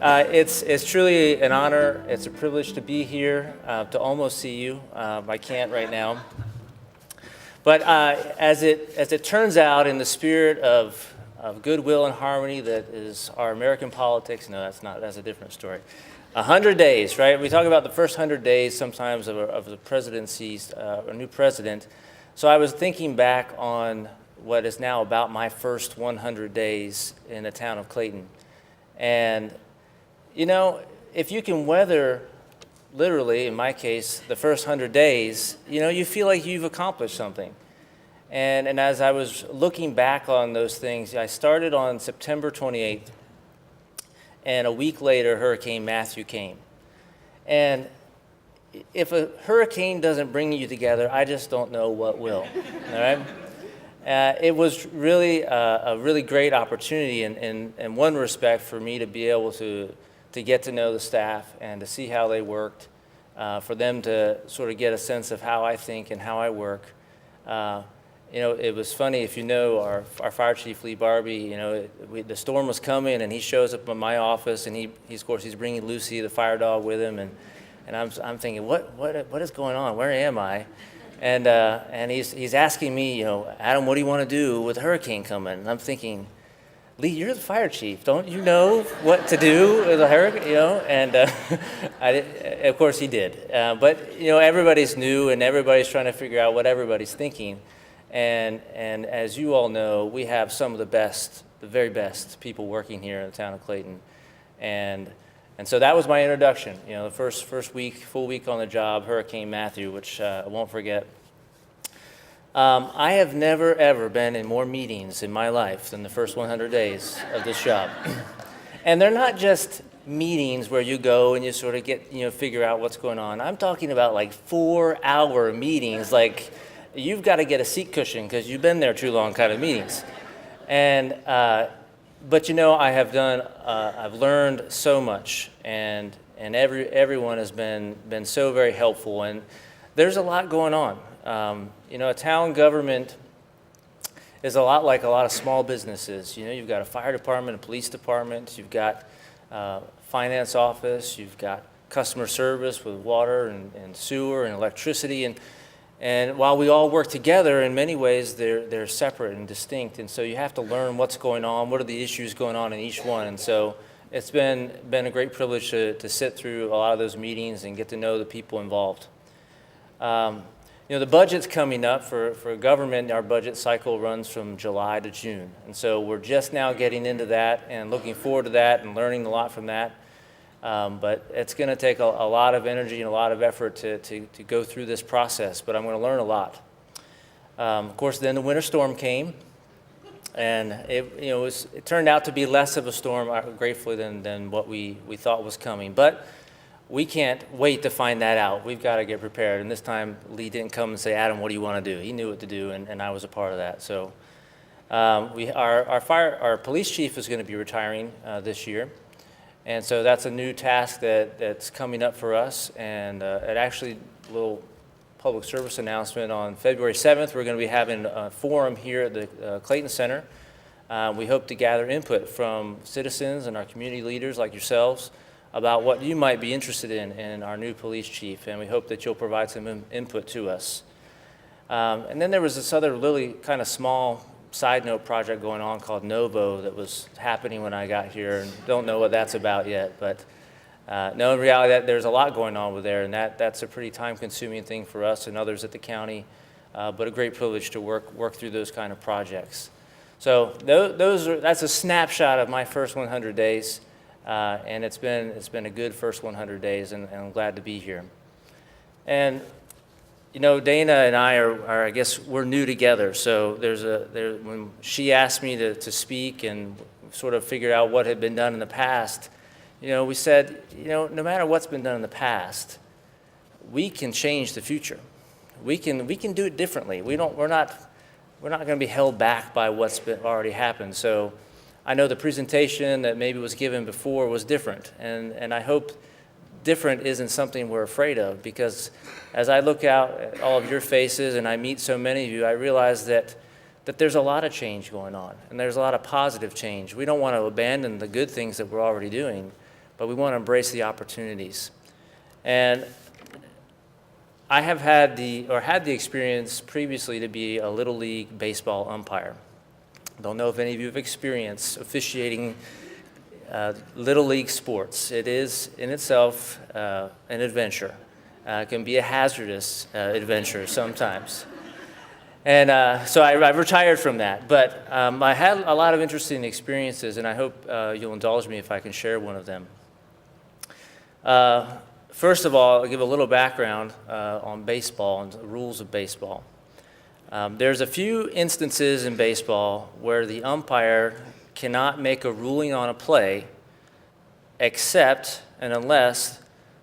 It's truly an honor. It's a privilege to be here, to almost see you. I can't right now. But as it turns out, in the spirit of goodwill and harmony that is our American politics, no, that's a different story. 100 days, right? We talk about the first 100 days sometimes of the presidency's, a new president. So I was thinking back on what is now about my first 100 days in the town of Clayton. And, you know, if you can weather, literally, in my case, the first 100 days, you know, you feel like you've accomplished something. And as I was looking back on those things, I started on September 28th, and a week later, Hurricane Matthew came. And if a hurricane doesn't bring you together, I just don't know what will, all right? It was really a really great opportunity in one respect for me to be able to get to know the staff and to see how they worked, for them to sort of get a sense of how I think and how I work. You know, it was funny, if you know our fire chief, Lee Barbie, you know, the storm was coming and he shows up in my office and he's of course, he's bringing Lucy, the fire dog, with him. And I'm thinking, what is going on? Where am I? And he's asking me, you know, Adam, what do you want to do with a hurricane coming? And I'm thinking, Lee, you're the fire chief. Don't you know what to do with a hurricane? You know, and of course he did. But you know, everybody's new and everybody's trying to figure out what everybody's thinking. And as you all know, we have some of the very best people working here in the town of Clayton. And so that was my introduction. You know, the first full week on the job, Hurricane Matthew, which I won't forget. I have never, ever been in more meetings in my life than the first 100 days of this job. And they're not just meetings where you go and you sort of figure out what's going on. I'm talking about like 4-hour meetings, like you've got to get a seat cushion because you've been there too long kind of meetings. And but you know, I've learned so much, and everyone has been so very helpful, and there's a lot going on. You know, a town government is a lot like a lot of small businesses. You know, you've got a fire department, a police department, you've got finance office, you've got customer service with water and sewer and electricity, and while we all work together, in many ways, they're separate and distinct. And so you have to learn what's going on, what are the issues going on in each one. And so it's been a great privilege to sit through a lot of those meetings and get to know the people involved. You know, the budget's coming up for government. Our budget cycle runs from July to June. And so we're just now getting into that and looking forward to that and learning a lot from that. But it's going to take a lot of energy and a lot of effort to go through this process, but I'm going to learn a lot. Of course, then the winter storm came, and it turned out to be less of a storm, gratefully, than what we thought was coming. But we can't wait to find that out. We've got to get prepared. And this time, Lee didn't come and say, Adam, what do you want to do? He knew what to do, and I was a part of that. So our police chief is going to be retiring this year. And so that's a new task that's coming up for us. And it actually, a little public service announcement, on February 7th, we're going to be having a forum here at the Clayton Center. We hope to gather input from citizens and our community leaders like yourselves about what you might be interested in our new police chief. And we hope that you'll provide some input to us. And then there was this other really kind of small side note project going on called Novo that was happening when I got here, and don't know what that's about yet, but no, in reality there's a lot going on with there, and that's a pretty time-consuming thing for us and others at the county, but a great privilege to work through those kind of projects. So that's a snapshot of my first 100 days, and it's been a good first 100 days, and I'm glad to be here. And you know, Dana and I are I guess we're new together. So when she asked me to speak and sort of figure out what had been done in the past, you know, we said, you know, no matter what's been done in the past, we can change the future. We can do it differently. We're not going to be held back by what's already happened. So I know the presentation that maybe was given before was different, and I hope different isn't something we're afraid of, because as I look out at all of your faces and I meet so many of you, I realize that there's a lot of change going on, and there's a lot of positive change. We don't want to abandon the good things that we're already doing, but we want to embrace the opportunities. And I have had the experience previously to be a Little League baseball umpire. Don't know if any of you have experienced officiating Little League sports. It is in itself an adventure. It can be a hazardous adventure sometimes. And so I've retired from that. But I had a lot of interesting experiences, and I hope you'll indulge me if I can share one of them. First of all, I'll give a little background on baseball and the rules of baseball. There's a few instances in baseball where the umpire cannot make a ruling on a play except and unless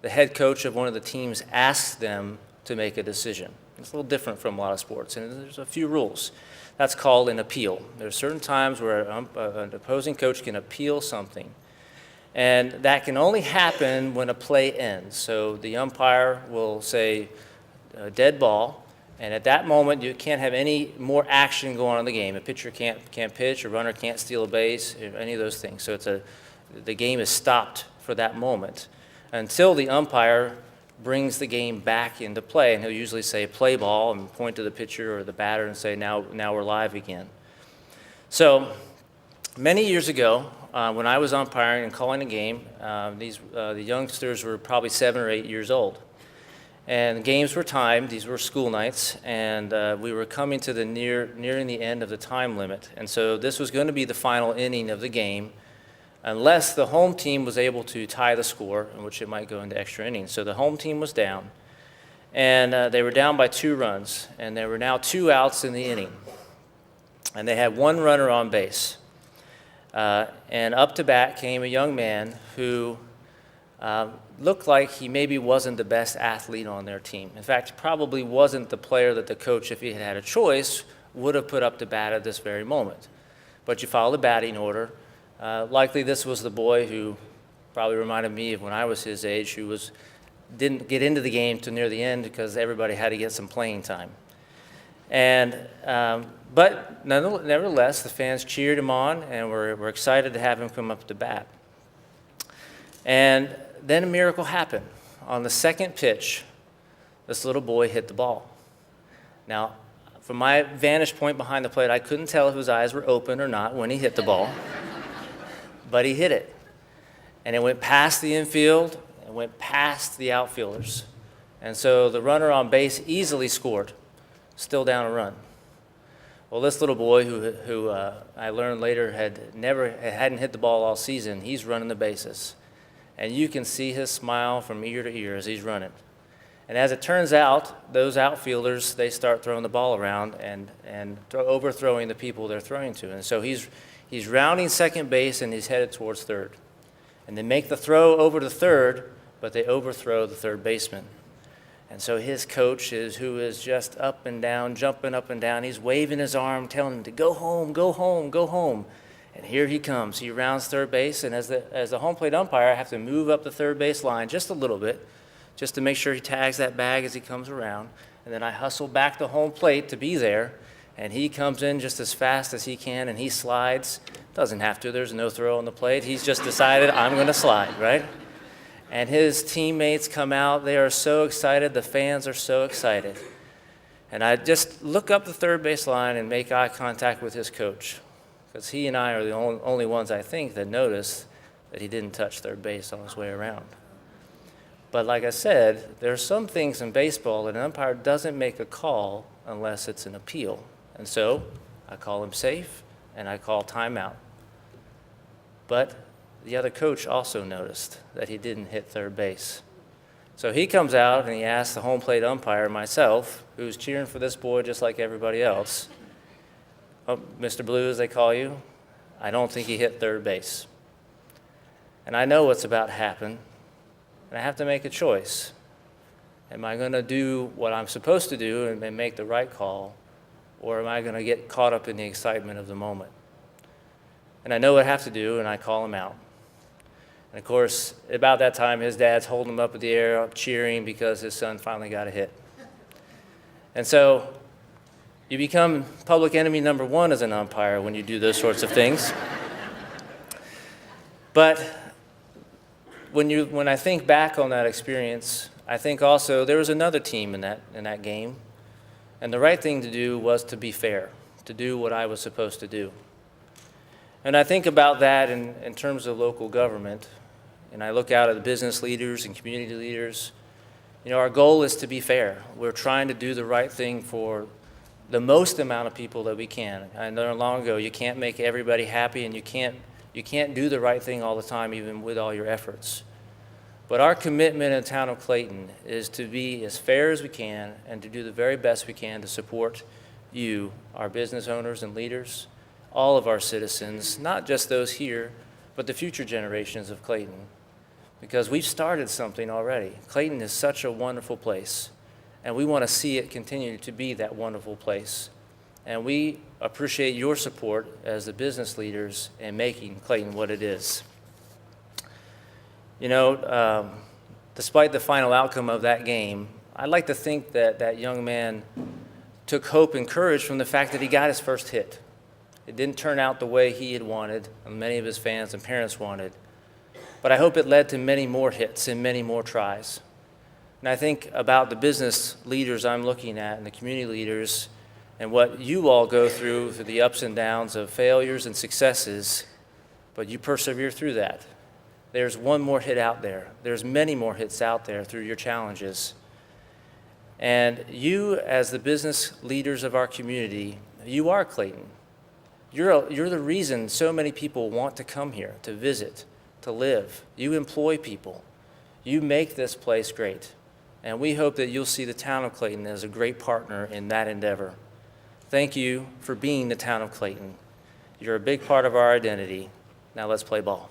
the head coach of one of the teams asks them to make a decision. It's a little different from a lot of sports, and there's a few rules. That's called an appeal. There are certain times where an opposing coach can appeal something. And that can only happen when a play ends. So the umpire will say, dead ball, and at that moment you can't have any more action going on in the game. A pitcher can't pitch, a runner can't steal a base, any of those things. So the game is stopped for that moment until the umpire brings the game back into play. And he'll usually say play ball and point to the pitcher or the batter and say now we're live again. So many years ago, when I was umpiring and calling a game, the youngsters were probably 7 or 8 years old. And the games were timed. These were school nights, and we were coming to nearing the end of the time limit. And so this was going to be the final inning of the game, unless the home team was able to tie the score, in which it might go into extra innings. So the home team was down, and they were down by 2 runs, and there were now 2 outs in the inning. And they had 1 runner on base. And up to bat came a young man who looked like he maybe wasn't the best athlete on their team. In fact, probably wasn't the player that the coach, if he had had a choice, would have put up to bat at this very moment. But you follow the batting order. Likely this was the boy who probably reminded me of when I was his age, who didn't get into the game till near the end because everybody had to get some playing time. And but nevertheless, the fans cheered him on, and were excited to have him come up to bat. And then a miracle happened. On the second pitch, this little boy hit the ball. Now, from my vantage point behind the plate, I couldn't tell if his eyes were open or not when he hit the ball, but he hit it. And it went past the infield, and went past the outfielders. And so the runner on base easily scored, still down a run. Well, this little boy who I learned later hadn't hit the ball all season, he's running the bases. And you can see his smile from ear to ear as he's running. And as it turns out, those outfielders, they start throwing the ball around and overthrowing the people they're throwing to. And so he's rounding second base, and he's headed towards third. And they make the throw over to third, but they overthrow the third baseman. And so his coach, who is just up and down, jumping up and down, he's waving his arm, telling him to go home, go home, go home. And here he comes. He rounds third base, and as the home plate umpire, I have to move up the third base line just a little bit, just to make sure he tags that bag as he comes around. And then I hustle back to home plate to be there, and he comes in just as fast as he can, and he slides. Doesn't have to. There's no throw on the plate. He's just decided, I'm going to slide, right? And his teammates come out. They are so excited. The fans are so excited. And I just look up the third base line and make eye contact with his coach, because he and I are the only ones, I think, that noticed that he didn't touch third base on his way around. But like I said, there are some things in baseball that an umpire doesn't make a call unless it's an appeal. And so I call him safe, and I call timeout. But the other coach also noticed that he didn't hit third base. So he comes out and he asks the home plate umpire, myself, who's cheering for this boy just like everybody else, oh, Mr. Blue, as they call you, I don't think he hit third base. And I know what's about to happen, and I have to make a choice. Am I going to do what I'm supposed to do and make the right call, or am I going to get caught up in the excitement of the moment? And I know what I have to do, and I call him out. And of course, about that time, his dad's holding him up in the air, cheering because his son finally got a hit. And so you become public enemy number 1 as an umpire when you do those sorts of things. But when I think back on that experience, I think also there was another team in that game, and the right thing to do was to be fair, to do what I was supposed to do. And I think about that in terms of local government, and I look out at the business leaders and community leaders. You know, our goal is to be fair. We're trying to do the right thing for the most amount of people that we can. I learned long ago, you can't make everybody happy, and you can't do the right thing all the time, even with all your efforts. But our commitment in the town of Clayton is to be as fair as we can and to do the very best we can to support you, our business owners and leaders, all of our citizens, not just those here, but the future generations of Clayton. Because we've started something already. Clayton is such a wonderful place, and we want to see it continue to be that wonderful place. And we appreciate your support as the business leaders in making Clayton what it is. You know, despite the final outcome of that game, I'd like to think that that young man took hope and courage from the fact that he got his first hit. It didn't turn out the way he had wanted, and many of his fans and parents wanted. But I hope it led to many more hits and many more tries. And I think about the business leaders I'm looking at and the community leaders and what you all go through the ups and downs of failures and successes, but you persevere through that. There's one more hit out there. There's many more hits out there through your challenges. And you, as the business leaders of our community, you are Clayton. You're the reason so many people want to come here to visit, to live. You employ people. You make this place great. And we hope that you'll see the town of Clayton as a great partner in that endeavor. Thank you for being the town of Clayton. You're a big part of our identity. Now let's play ball.